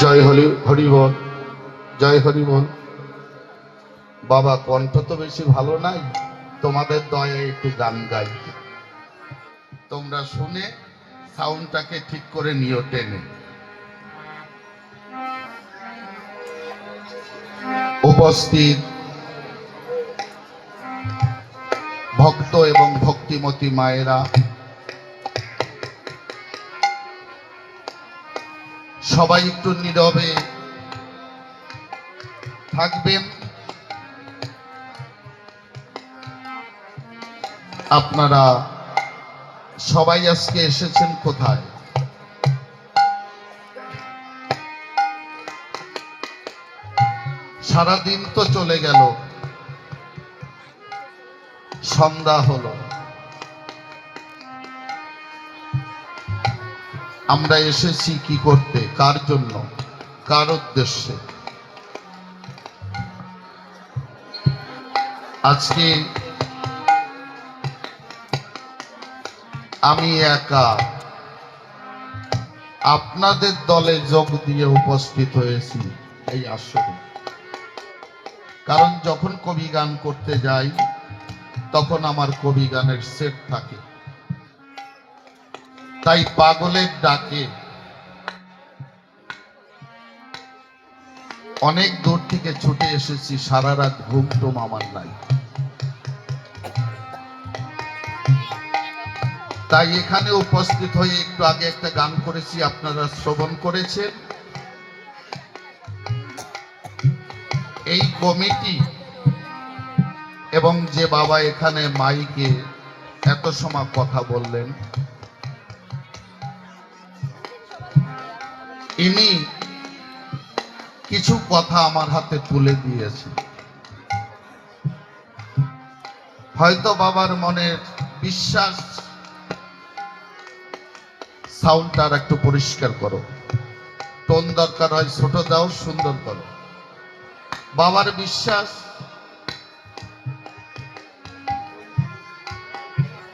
জয় হরিবল, জয় হরিবল। বাবা কণ্ঠ তো বেশি ভালো নাই, তোমাদের দয়ায় একটু গান গাই, তোমরা শুনে সাউন্ডটাকে ঠিক করে নিও টেনে। উপস্থিত ভক্ত এবং ভক্তিমতী মায়েরা, সবাই একটু নীরবে থাকবেন। আপনারা সবাই আজকে এসেছেন কোথায়? সারাদিন তো চলে গেল, সন্ধ্যা হলো, আমরা এসেছি কি করতে, কার জন্য, কার উদ্দেশ্যে? আজকে আমি একা আপনাদের দলে যোগ দিয়ে উপস্থিত হয়েছি এই আসরে। কারণ যখন কবি গান করতে যাই তখন আমার কবি গানের সেট থাকে, তাই পাগলের ডাকে অনেক দূর থেকে ছুটে এসেছি, সারা রাত ঘুম টুম আমার নাই। তাই এখানে উপস্থিত হয়ে একটু আগে একটা গান করেছি, আপনারা শ্রবণ করেছেন। এই কমিটি এবং যে বাবা এখানে মাইকে এত সময় কথা বললেন, ইনি কিছু কথা আমার হাতে তুলে দিয়েছে। হয়তো বাবার মনের বিশ্বাস, সাউন্ডটা আর একটু পরিষ্কার করো, টোন দরকার হয় ছোট দাও, সুন্দর করো। বাবার বিশ্বাস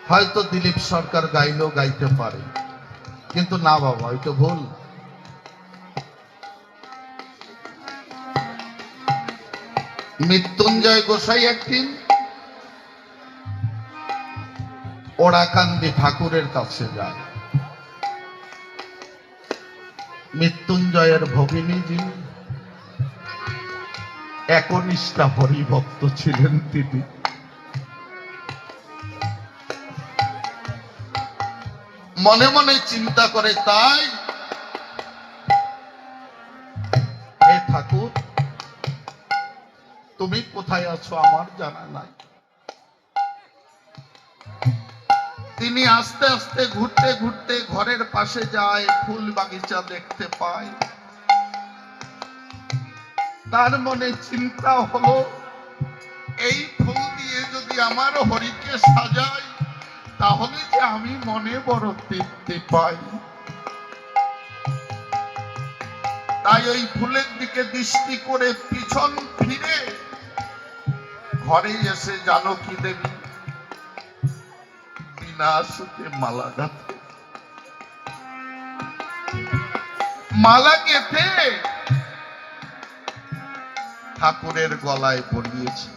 হয়তো দিলীপ সরকার গাইলেও গাইতে পারে, কিন্তু না বাবা, এটা ভুল। মৃত্যুঞ্জয় গোসাই একদিন ওড়াকান্দি ঠাকুরের কাছে যায়। মৃত্যুঞ্জয়ের ভগিনী যিনি একনিষ্ঠা হরিভক্ত ছিলেন, তিনি মনে মনে চিন্তা করে, তাই হে ঠাকুর, তুমি কোথায় আছো আমার জানা নাই। তিনি আস্তে আস্তে ঘুরতে ঘুরতে ঘরের পাশে যায়, ফুল বাগিচা দেখতে পায়। তার মনে চিন্তা হলো, এই ফুল দিয়ে যদি আমার হরিকে সাজাই তাহলে যে আমি মনে বড় তৃপ্তি পাই। তাই ওই ফুলের দিকে দৃষ্টি করে পিছন ফিরে ঘরে এসে জানকী দেবী বিনা সুখে মালা গাঁথে, মালা গেঁথে ঠাকুরের গলায় পরিয়েছে।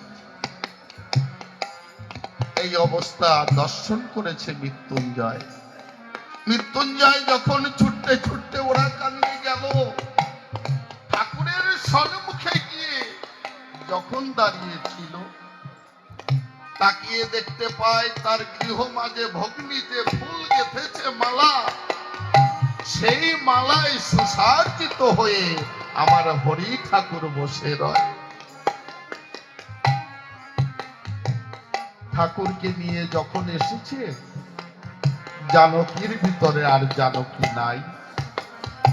এই অবস্থা দর্শন করেছে মৃত্যুঞ্জয়। মৃত্যুঞ্জয় যখন ছুটতে ছুটতে ওরা কান্দে গেল, ঠাকুরের সম্মুখে গিয়ে যখন দাঁড়িয়েছিল, তাকিয়ে দেখতে পায় তার গৃহ মাঝে ভগ্নী যে ফুল গেঁথেছে মালা, সেই মালায় সুসজ্জিত হয়ে আমার হরি ঠাকুর বসে রয়। ঠাকুরকে নিয়ে যখন এসেছে, জানকীর ভিতরে আর জানকী নাই।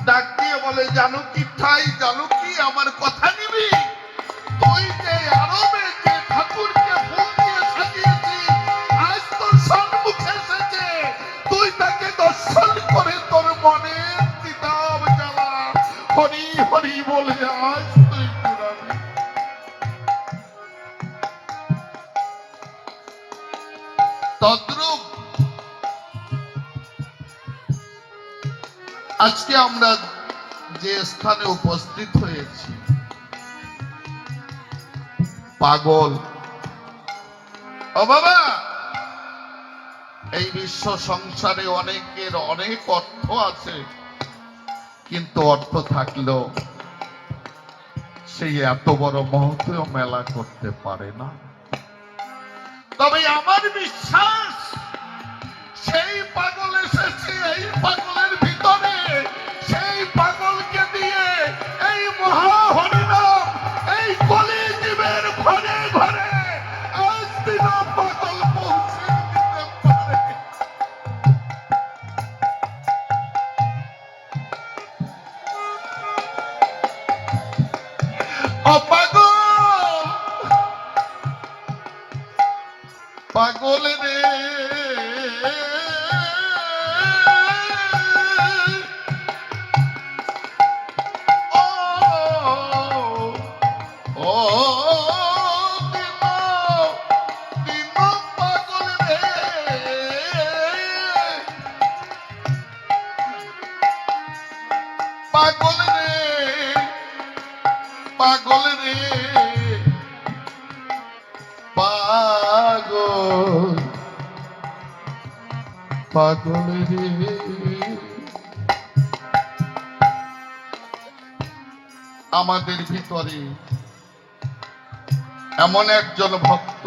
ডাক দিয়ে বলে, জানকী ঠাই, জানকী আমার কথা নিবি? তুই যে আরবে যে ঠাকুরকে ফুল দিয়ে সাজিয়েছিস, আজ তোর সম্মুখে এসেছে, তুই তাকে দর্শন করে তোর মনে দিতাম জ্বালা হরি হরি বলে আজ তুই পুরাবি। তদ্রূপ আজকে আমরা যে স্থানে উপস্থিত হয়েছি, পাগল। ও বাবা, এই বিশ্ব সংসারে অনেকের অনেক অর্থ আছে, কিন্তু অর্থ থাকলেও সেই এত বড় মহতীয় মেলা করতে পারে না। তবে আমার বিশ্বাস সেই পাগল এসেছে এই পাগলের ভিতরে, সেই পাগলকে দিয়ে এই মহা হরিনাম এই কলিযুগের ঘরে ঘরে আজ দিন পাগল পৌঁছে দিতে পারে। পাগল, পাগল রে, পাগল রে, পাগল রে, পাগল, পাগল রে। আমাদের ভিতরে এমন একজন ভক্ত,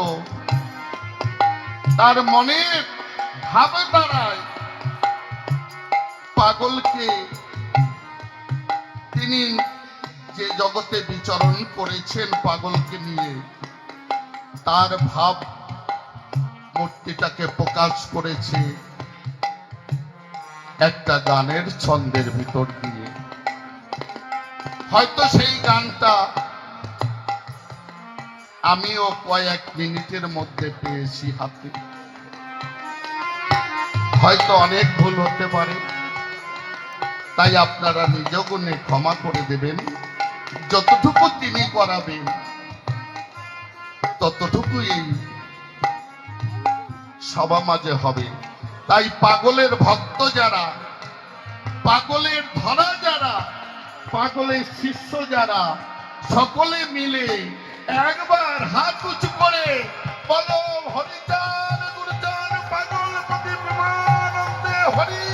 তার মনে ভাবে দাঁড়ায় পাগলকে তিনি যে জগতে বিচরণ করেছেন পাগলকে নিয়ে, তার ভাব মূর্তিটাকে প্রকাশ করেছে একটা গানের ছন্দের ভিতর দিয়ে। হয়তো সেই গানটা আমিও কয়েক মিনিটের মধ্যে পেয়েছি হাতে, হয়তো অনেক ভুল হতে পারে, তাই আপনারা নিজ গুণে ক্ষমা করে দেবেন। যতটুকু তিনি করাবেন ততটুকুই সবার মাঝে হবে। তাই পাগলের ভক্ত যারা, পাগলের ধরা যারা, পাগলের শিষ্য যারা, সকলে মিলে একবার হাত উঁচু করে বলো হরিচান গুরুচান পাগল পতি প্রেমানন্দে হরি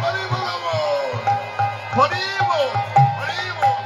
হরি বলব, হরি বল, হরি বল।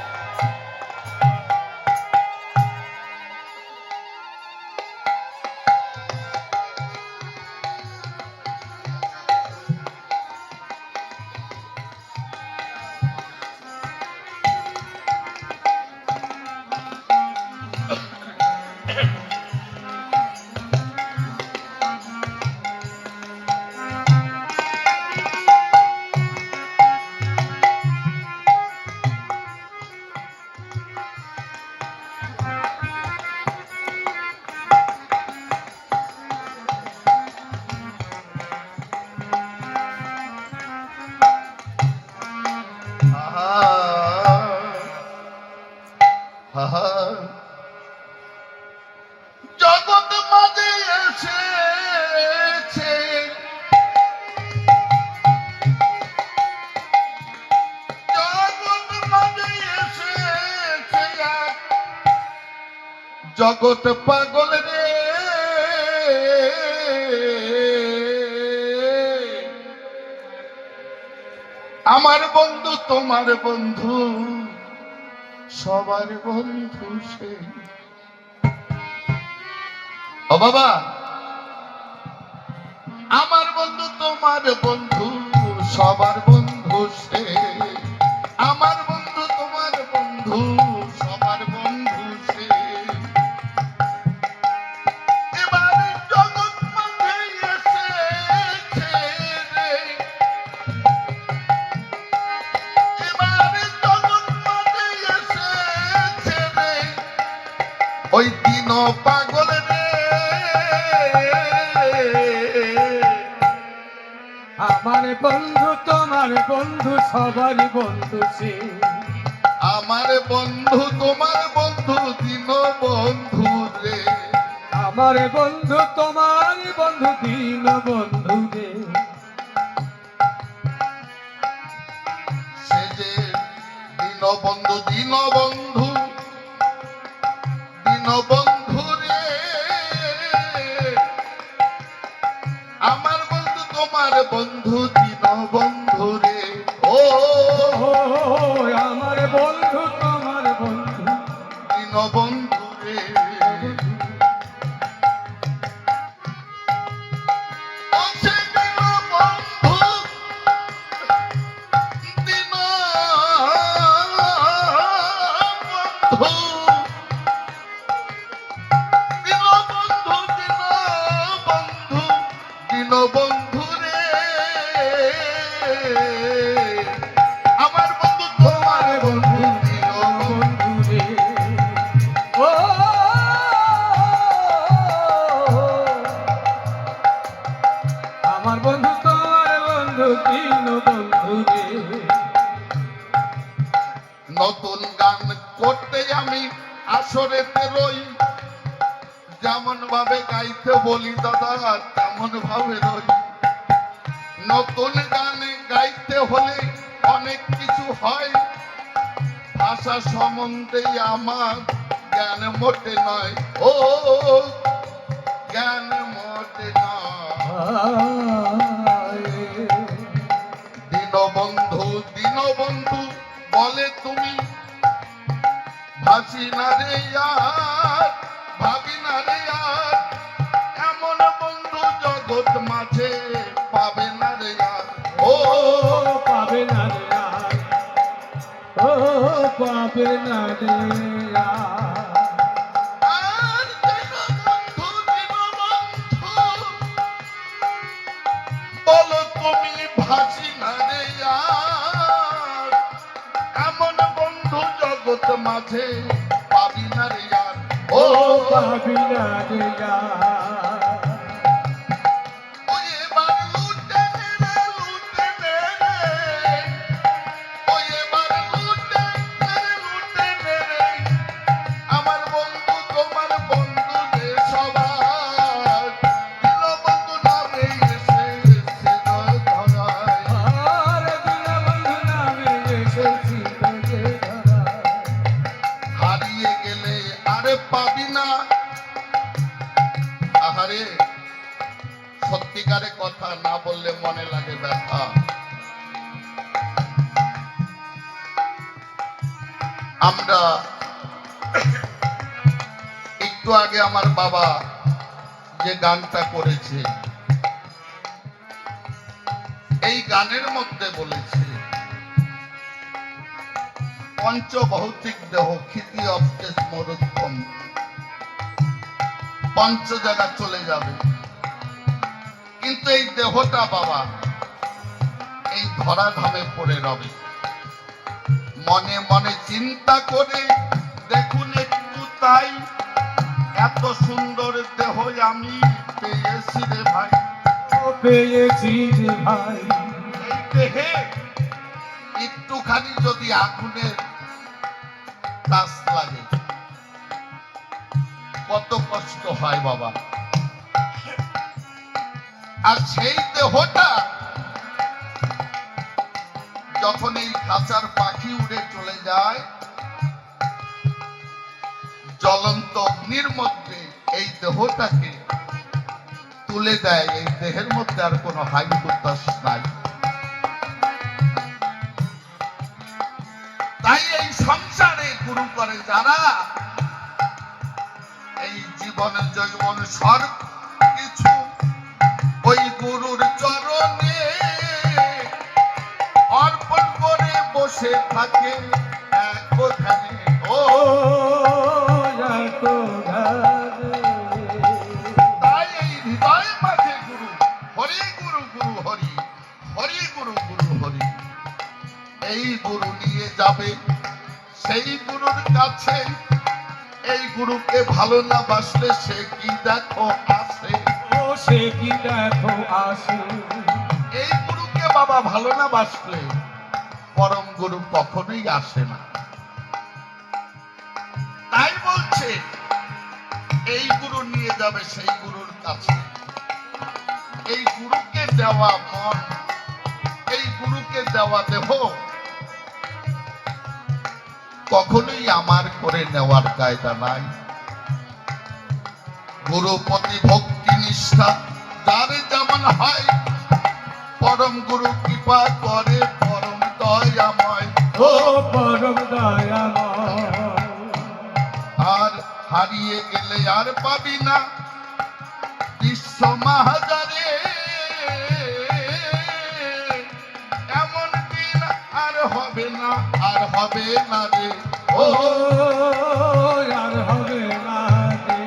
জগৎ মাঝে এসেছে, জগৎ মাঝে এসেছে জগৎ পাগল রে। আমার বন্ধু তোমার বন্ধু, সবার বন্ধু সে। ও বাবা, আমার বন্ধু তোমার বন্ধু, সবার বন্ধু সে। আমার বন্ধু তোমার বন্ধু, সবার বন্ধু সে। এবারে জগৎ মাঝে এসেছে রে, এবারে জগৎ মাঝে এসেছে রে, ওই দিন পাগল রে। আমার বন্ধু তোমার বন্ধু, সবার বন্ধু সে। আমার বন্ধু তোমার বন্ধু, দিন বন্ধু রে। আমার বন্ধু তোমার বন্ধু, দিন বন্ধু রে। সে যে দিন দীনবন্ধু দীনবন্ধু দীনবন্ধু রে আমার বন্ধু তোমার বন্ধু দীনবন্ধু রে ও ও আমার বন্ধু তোমার বন্ধু দীনবন্ধু রে ও সে দীনবন্ধু দীনবন্ধু রে আমার বন্ধু তোমার বন্ধু দীনবন্ধু বন্ধু রে ও আমার বন্ধু তোমার বন্ধু দীন বন্ধু রে নতুন গান করতে আমি আসরেতে রই যেমন ভাবে গাইতে বলি দাদা তেমন ভাবে রই নতুন গানে গাইতে হলে অনেক কিছু হয় ভাষা সম্বন্ধে আমার জ্ঞান মোটে নয় ও জ্ঞান মোটে নয় দীনবন্ধু দীনবন্ধু বলে তুমি ভাসি না রে আর ভাবি না রে আর এমন বন্ধু জগৎ মাঝে পাবে না রে আর ও পাবে না রে আর ও পাবে না রে আর আর দীনবন্ধু দীনবন্ধু বলো তুমি ভাসি না রে আর এমন বন্ধু জগৎ মাঝে পাবি না রে আর ও পাবি না রে আর ও এবার লুটে নে রে ও এবার লুটে নে রে আমার বন্ধু তোমার বন্ধু রে সবার দীনবন্ধু নামে এসেছে ধরায় আর দীনবন্ধু নামে এসেছি তোকে ধরায় হারিয়ে গেলে আরে পাবি না আহারে সত্যিকারে কথা না বললে মনে লাগে ব্যথা আমরা একটু আগে আমার বাবা যে গানটা করেছে এই গানের মধ্যে বলেছে পঞ্চভৌতিক দেহ ক্ষিতি অব্দে স্মরোত্তম পঞ্চ জায়গা চলে যাবে কিন্তু এই দেহটা বাবা এই ধরাধামে পড়ে রবে মনে মনে চিন্তা করে দেখুন একটু তাই এত সুন্দর দেহ আমি পেয়েছি রে ভাই ও পেয়েছি রে ভাই এই দেহে একটুখানি যদি আগুনের কাজ লাগে কত কষ্ট হয় বাবা আর সেই দেহটা যখন এই খাঁচার পাখি উড়ে চলে যায় জ্বলন্ত অগ্নির মধ্যে এই দেহটাকে তুলে দেয় এই দেহের মধ্যে আর কোনো হাই হুতাশ নাই তাই এই সংসারে গুরু করে যারা এই জীবনে যৌবন সব কিছু ওই গুরুর চরণে অর্পণ করে বসে থাকে একখানে ও তাই এই হৃদয় মাঝে গুরু হরি গুরু গুরু হরি হরি গুরু গুরু হরি এই গুরু নিয়ে যাবে সেই গুরুর কাছে এই গুরুকে ভালো না বাসলে সে কি দেখো আসে ও সে কি দেখো আসে এই গুরুকে বাবা ভালো না বাসলে পরম গুরু কখনোই আসে না তাই বলছে এই গুরু নিয়ে যাবে সেই গুরুর কাছে এই গুরুকে দেওয়া মন এই গুরুকে দেওয়া দেহ কখনোই আমার করে নেওয়ার কায়দা নাই। গুরুপতি ভক্তি নিষ্ঠা যার যেমন হয়, পরম গুরু কৃপা করে পরম দয়াময়। ও পরম দয়াময়। আর হারিয়ে গেলে আর পাবি না বিশ্ব মাহাজারে, এমন দিন আর হবে না, আর হবে না রে। ও আর হবে না রে।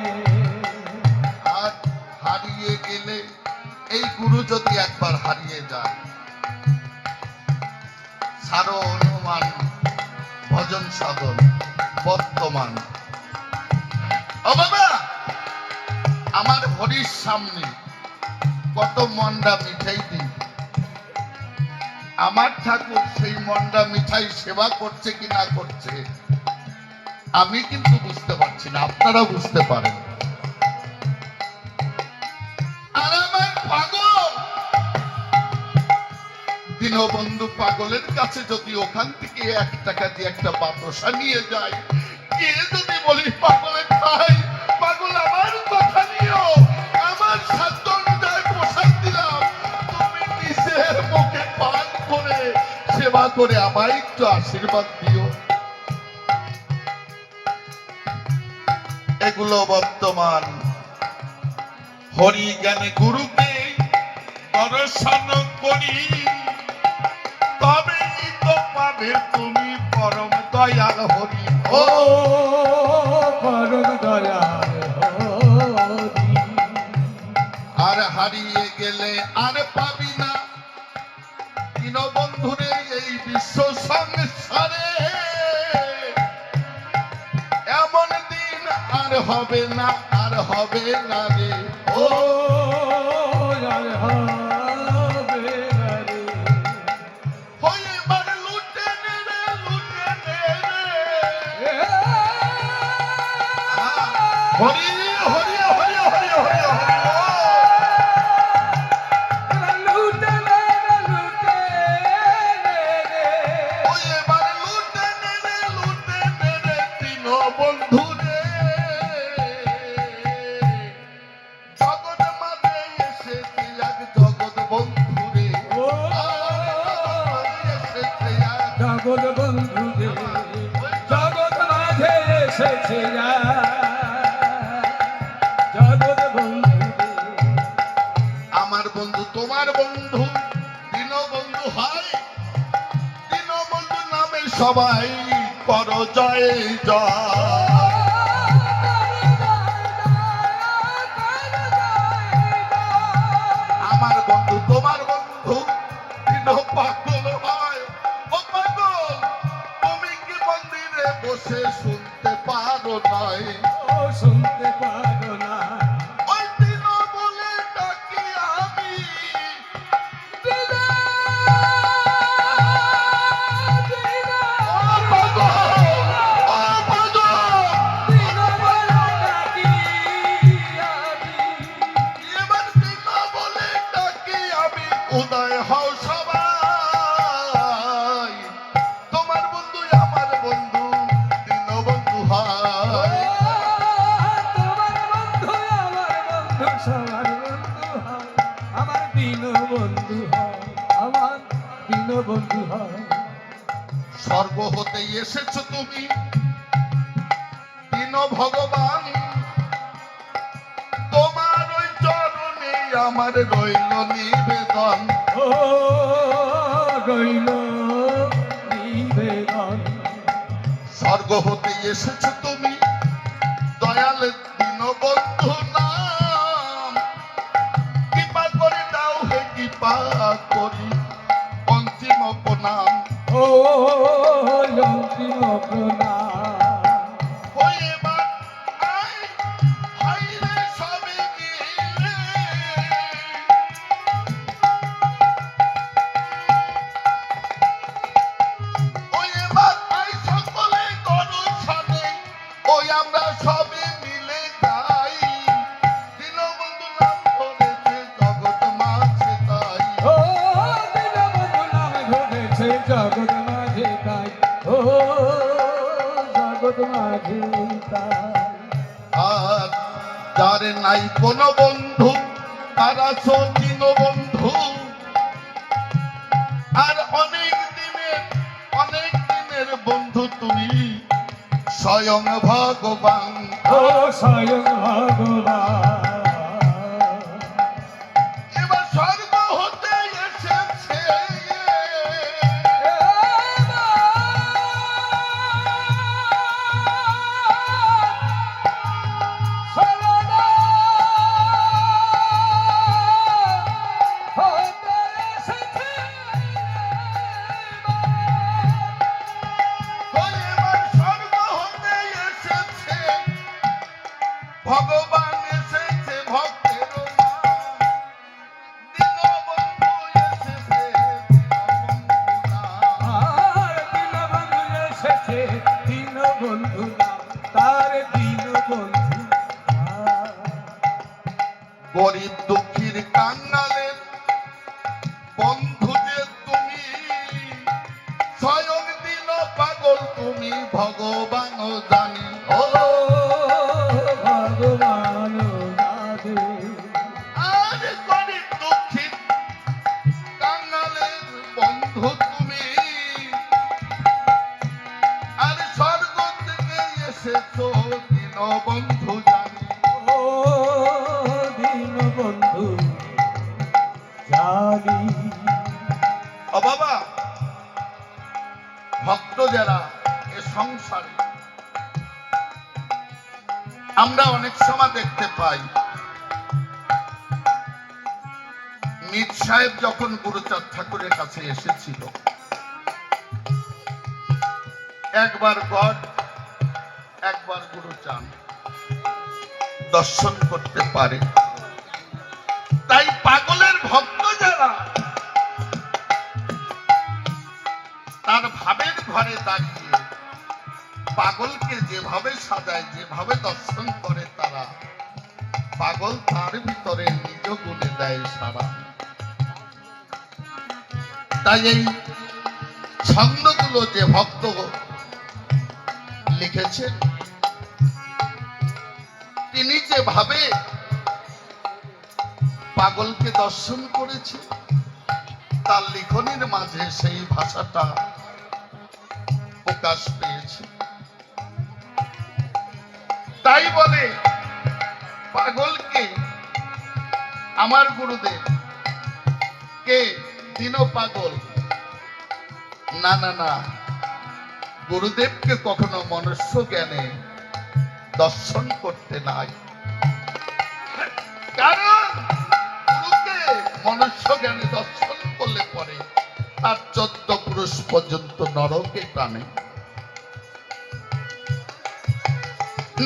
আর হারিয়ে গেলে, এই গুরু যদি একবার হারিয়ে যায়, সারো অনুমান ভজন সাধন বর্তমান। ও বাবা, আমার হরির সামনে কত মন্ডা মিঠাই দিই, আমার ঠাকুর সেই মন্ডা মিঠাই সেবা করছে কি না করছে আমি কিন্তু বুঝতে পারছি না, আপনারা বুঝতে পারেন। আর আমার পাগল দীনবন্ধু পাগলের কাছে যদি ওখান থেকে 1 টাকা দিয়ে একটা বাতাসা নিয়ে যায়, কে যদি বলি পাগলের ভাই, পাগল আমার কথা নিও, আমার সাধ্য অনুযায়ী প্রসাদ দিলাম, তুমি নিজের মুখে পান করে সেবা করে আমায় একটু আশীর্বাদ দিও। এগুলো বর্তমান। হরি জ্ঞানে গুরুকে দর্শন করি, তবেই তো পাবে তুমি পরম দয়াল হরি। ও পরম দয়াল হরি। আর হারিয়ে গেলে আর পাবি না দীনবন্ধুরে এই বিশ্ব সংসারে, এমন দিন আর হবে না, আর হবে না রে। ও আর হবে না রে। হয়ে বার লুটে নে রে, লুটে নে রে। হরি হরি হরি হরি হরি হরি। লুটে নে রে, লুটে নে রে। ও এবার লুটে নে রে, লুটে নে রে দীনবন্ধু রে। জগৎ মাঝে এসেছে এক জগৎ বন্ধু রে। ও এসেছে এক জগৎ বন্ধু রে, জগৎ মাঝে এসেছে জগৎ বন্ধু রে। আমার বন্ধু তোমার বন্ধু দীনবন্ধু হয়, দীনবন্ধু নামে সবাই কর জয় জয়। আমার বন্ধু তোমার বন্ধু দীন পাগল হয়। ও পাগল, তুমি কি মন্দিরে বসে শুনতে পারো নাই? ও শুনতে পারো না। ওই দিন বলে ডাকি আমি, ও পাগল, ও পাগল, এবার দিন বলে ডাকি আমি, উদয় হও সবাই। তোমার বন্ধু আমার বন্ধু দীনবন্ধু হয়। আমার দিন বন্ধু হয়, আমার দিন বন্ধু হয়। স্বর্গ হতে এসেছো তুমি দীন ভগবান, তোমার ওই চরণে আমার রইল নিবেদন। ও রইল নিবেদন। স্বর্গ হতে এসেছো তুমি দয়াল দীনবন্ধু নাম, কৃপা করে দাও হে কৃপা করি অন্তিম প্রণাম। ও অন্তিম প্রণাম। হয়ে বা আয় হাইরে সবে গিলে, ওই এবার আয় সকলে করো সাথে, ওই আমরা সবে মিলে যাই, দীনবন্ধু নাম ধরেছে জগৎ মাঝে তাই। ও দীনবন্ধু নাম ধরেছে জগৎ মাঝে তাই। ও জগৎ মাঝে তাই। আর যার নাই কোনো বন্ধু তারা সচিন বন্ধু। আর অনেক দিনের বন্ধু তুমি স্বয়ং ভগবান। ও স্বয়ং ভগবান। এবার স্বর্গ হতে এসেছে এবার স্বর্গ হতে এসেছে ভগবান এসেছে ভক্তের দীনবন্ধু এসেছে দীনবন্ধু নাম তার দীনবন্ধু। গরিব দুঃখীর কাঙ্গালের বন্ধু যে তুমি স্বয়ং দিন পাগল তুমি ভগবান জানি। ও ভগবান রাধে। আর গরিব দুঃখীর কাঙ্গালের বন্ধু তুমি আর স্বর্গ থেকে এসেছো দিন বন্ধু জানি। ও দীনবন্ধু জানি। ও বাবা, ভক্ত যারা এ সংসারে আমরা অনেক সময় দেখতে পাই, মীর সাহেব যখন গুরুচাঁদ ঠাকুরের কাছে এসেছিল, একবার গড একবার গুরুচাঁদ দর্শন করতে পারে। তাই পাগলের ভক্ত যারা তার ভাবের ঘরে দাঁড়িয়ে পাগলকে যেভাবে সাজায় যেভাবে দর্শন করে তারা, পাগল তার ভিতরে নিজ গুণে দেয় সারা। তাই এই ছন্দগুলো যে ভক্ত লিখেছেন তিনি যেভাবে পাগলকে দর্শন করেছে তার লিখনের মাঝে সেই ভাষাটা প্রকাশ পেয়েছে। তাই বলে পাগলকে আমার গুরুদেব কে দিন পাগল, না না না, গুরুদেবকে কখনো মনুষ্য জ্ঞানে দর্শন করতে নাই। কারণ গুরুকে মনুষ্য জ্ঞানে দর্শন করলে পরে তার 14 পুরুষ পর্যন্ত নরকে টানে,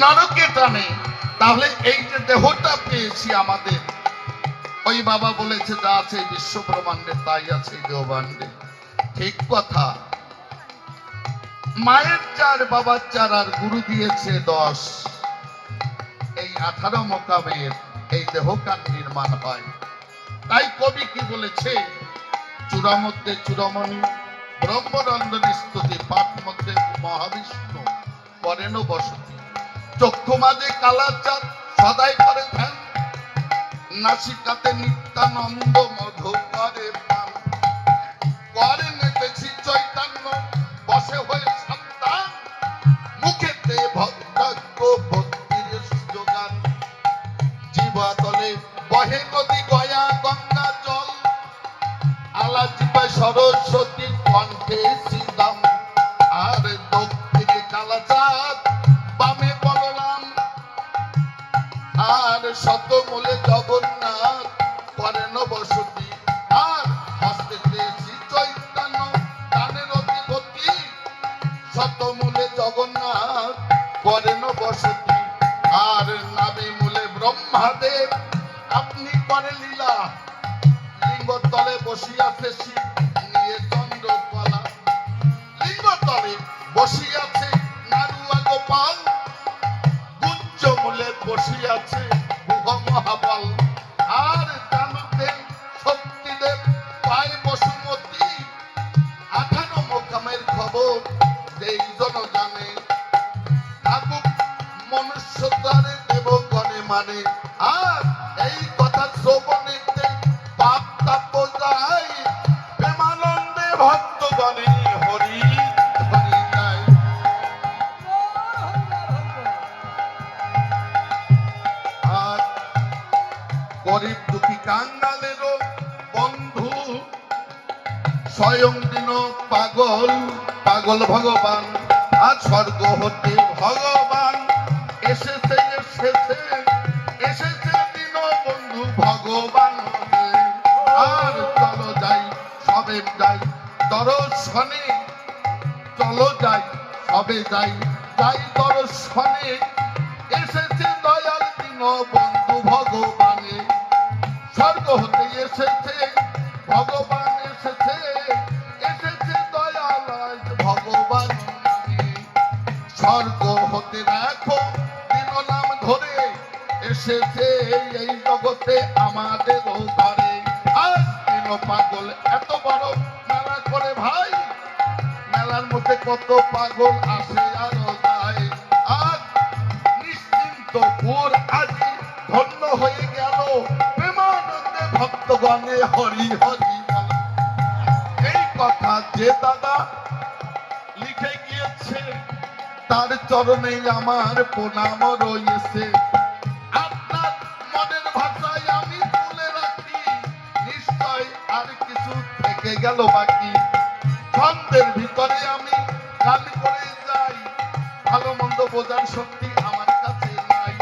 নরকে টানে। তাহলে এই যে দেহটা পেয়েছি আমাদের, ওই বাবা বলেছে যা আছে বিশ্ব ব্রহ্মাণ্ডে তাই আছে দেহবাণ্ডে, ঠিক কথা। মায়ের 4 বাবার 4 আর গুরু দিয়েছে 10, এই 18 মোকামের এই দেহকার নির্মাণ হয়। তাই কবি কি বলেছে, চূড়া মধ্যে চূড়ামণি ব্রহ্মরঞ্জনী স্তুতি, পাঠ মধ্যে মহাবিষ্ণু করেন বসতি, চক্ষু মাঝে কালাচাঁদ সদাই করে ধ্যান, নাসিকাতে নিত্যানন্দ মধু করে পান, করে নেতেছি চৈতন্য বসে হয়ে সন্তান, মুখেতে ভক্তাজ্ঞ ভক্তির যোগান, জীবাতলে বহে নদী গয়া গঙ্গা জল, আলা জিবায় সরস্বতী কণ্ঠে শ্রীদাম, আর দক্ষিণে কালাচাঁদ বামে বলরাম, আর শতমূলে জগন্নাথ করেন বসতি, আর হস্তে শ্রী চৈতন্য কানের অধিপতি, শতমূলে জগন্নাথ করেন বসতি, আর নাভি মূলে ব্রহ্মাদেব আপনি করে লীলা, লিঙ্গতলে বসিয়াছে শিব নিয়ে চন্দ্রকলা, লিঙ্গতলে বসিয়াছে নারুয়া গোপাল, গুঞ্জ মূলে বসিয়াছে গুহ মহাবল, আর জানুতে শক্তিদেব পায় বসুমতী, 18 মোকামের খবর যেই জন জানে, মানে আর এই কথা শ্রবণেতে পাপ তাপ যায় প্রেমানন্দে ভক্তগণে হরি হরি যায়। আর গরিব দুঃখী কাঙ্গালেরও বন্ধু স্বয়ং দিন পাগল পাগল ভগবান আর স্বর্গ হতে ভগবান এসেছে এসেছে এসেছে দিন বন্ধু ভগবান আর চলো যাই সবে যাই দর্শনে চলো যাই সবে যাই যাই দর্শনে এসেছে দয়াল দিন বন্ধু ভগবানে স্বর্গ হতে এসেছে ভগবান এসেছে এসেছে দয়াল ভগবান স্বর্গ হতে রাখো দিন নাম ধরে এসেছে এই জগতে আমাদের ঘরে আর দিন পাগল এত বড় মেলা করে ভাই মেলার মধ্যে কত পাগল আসে আরো যায় আর নিশ্চিন্ত পুর আজি ধন্য হয়ে গেল প্রেমানন্দে ভক্তগণে হরি হরি বল। এই কথা যে দাদা লিখে গিয়েছে তার চরণে আমার প্রণাম রয়েছে আপনার মনের ভাষায় আমি তুলে রাখি নিশ্চয় আর কিছু থেকে গেল বাকি ছন্দের ভিতরে আমি গান করে যাই ভালো মন্দ বোঝার শক্তি আমার কাছে নাই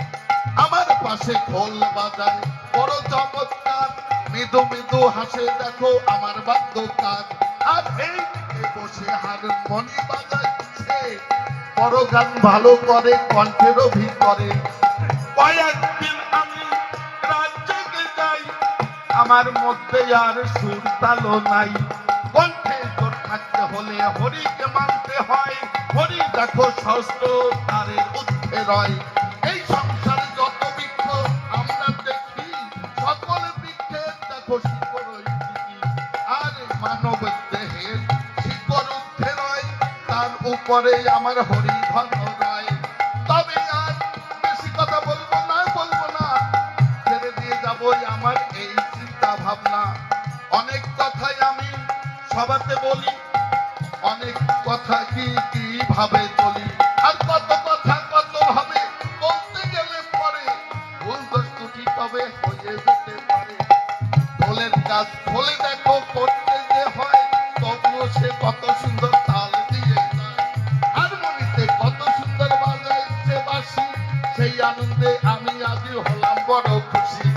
আমার পাশে খোল বাজায় বড় চমৎকার মৃদু মৃদু হাসে দেখো আমার বাদ্যকার আর এই দিকে বসে হারমোনি বাজাচ্ছে বড় গান ভালো করে কণ্ঠেরও ভিতরে কয়েকদিন আমি রাজ্যে যাই আমার মধ্যে আর সুর তালো নাই কণ্ঠে জোর থাকতে হলে হরিকে মানতে হয় হরি দেখো ষষ্ঠ তারের ঊর্ধ্বে রয় এই সংসারে যত বৃক্ষ আমরা দেখি সকল বৃক্ষের দেখো শিকড়ই ঠিকই আর মানব দেহের শিকড় ঊর্ধ্বে রয় তার উপরে আমার হরি ধন রয় তবে আর বেশি কথা বলবো না ছেড়ে দিয়ে যাবো আমার এই চিন্তা ভাবনা অনেক কথাই আমি সবাতে বলি অনেক কথা কি কি ভাবে চলি আর কত কথা কত ভাবে বলতে গেলে পরে ভুল দোষ ত্রুটি তবে হয়ে যেতে পারে ঢোলের কাজ খোলে দেখো করতে যে হয় তবুও সে কত সুন্দর তাল দিয়ে যায় হারমোনিতে কত সুন্দর বাজায় সে বাঁশি সেই আনন্দে আমি আজই হলাম বড় খুশি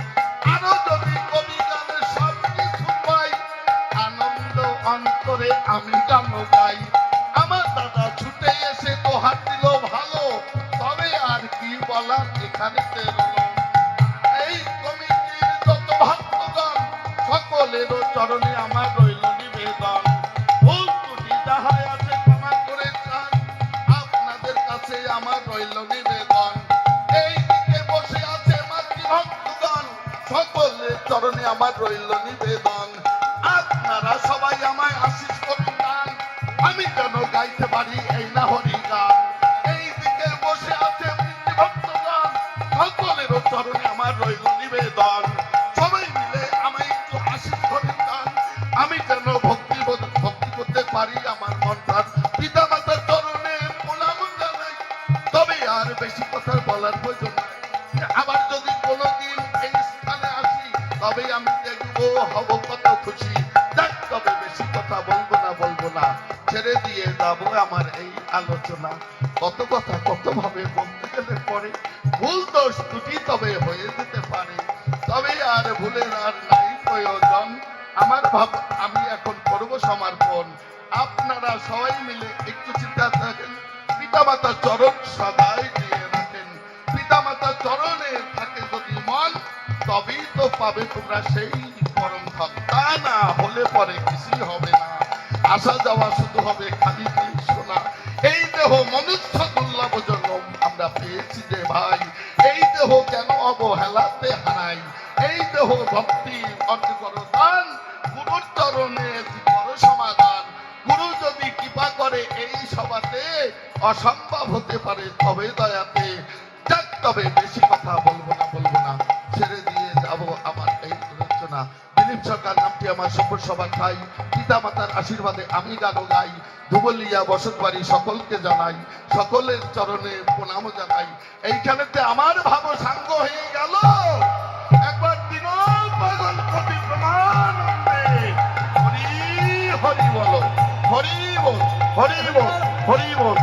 আরো যদি কবি গানে সব কিছু পাই আনন্দ অন্তরে আমি গান গাই আমার দাদা ছুটে এসে তো হাত দিল ভালো তবে আর কি বলার এখানে এই কমিটির যত ভক্তগণ সকলেরও চরণে আমার রইল নিবেদন ভুল ত্রুটি যাহা আছে ক্ষমা করে চান আপনাদের কাছে আমার রইল নিবেদন এই দিকে বসে আছে মাতৃভক্তগণ সকলের চরণে আমার রইল নিবেদন আপনারা সবাই আমায় আশীষ করুন গান আমি যেন গাইতে পারি এই না হরি গান এই দিকে বসে আছে ভক্তগণ সকলেরও চরণে আমার রইল নিবেদন সবাই মিলে আমায় একটু আশীষ করুন গান আমি যেন ভক্তি করতে পারি আমার মনটার পিতা মাতার চরণে প্রণাম জানাই তবে আর বেশি কথা বলার প্রয়োজন নাই আবার যদি কোনোদিন এই স্থানে আসি তবে আমি দেখবো হব কত খুশি যাক তবে বেশি কথা বলবো না ছেড়ে দিয়ে যাবো আমার এই আলোচনা কত কথা কত ভাবে বলতে গেলে পরে ভুল দোষ ত্রুটি তবে হয়ে যেতে পারে তবে আর ভুলের আর নাই প্রয়োজন আমার ভাব আমি এখন করব সমর্পণ আপনারা সবাই মিলে একটু চিন্তা থাকেন পিতা মাতার চরণ সদাই দিয়ে রাখেন পিতা মাতার চরণে থাকে যদি মন তবেই তো পাবে তোমরা সেই পরম ধন তা না হলে পরে কিছুই হবে না আসা যাওয়া শুধু হবে খালি খালি শোনা এই দেহ মনুষ্য দুর্লভ জন্ম আমরা পেয়েছি যে ভাই এই দেহ কেন অবহেলাতে হারাই এই দেহ ভক্তি অর্থ করো দান গুরুর চরণে করো সমাধান গুরু যদি কৃপা করে এই সভাতে অসম্ভব হতে পারে তবে দয়াতে যাক তবে বেশি কথা বলবো না, ছেড়ে দিয়ে যাব আমার এই রচনা। দিলীপ সরকার নামটি আমার সফর সভা খাই, পিতা মাতার আশীর্বাদে আমি গান গাই। ধুবলিয়া বসতবাড়ি সকলকে জানাই, সকলের চরণে প্রণাম জানাই। এইখানেতে আমার ভাব সাঙ্গ হয়ে গেল, একবার দিন পাগল কবি প্রমানন্দে হরি হরি বলো, হরি বল, হরি বল, হরি বল।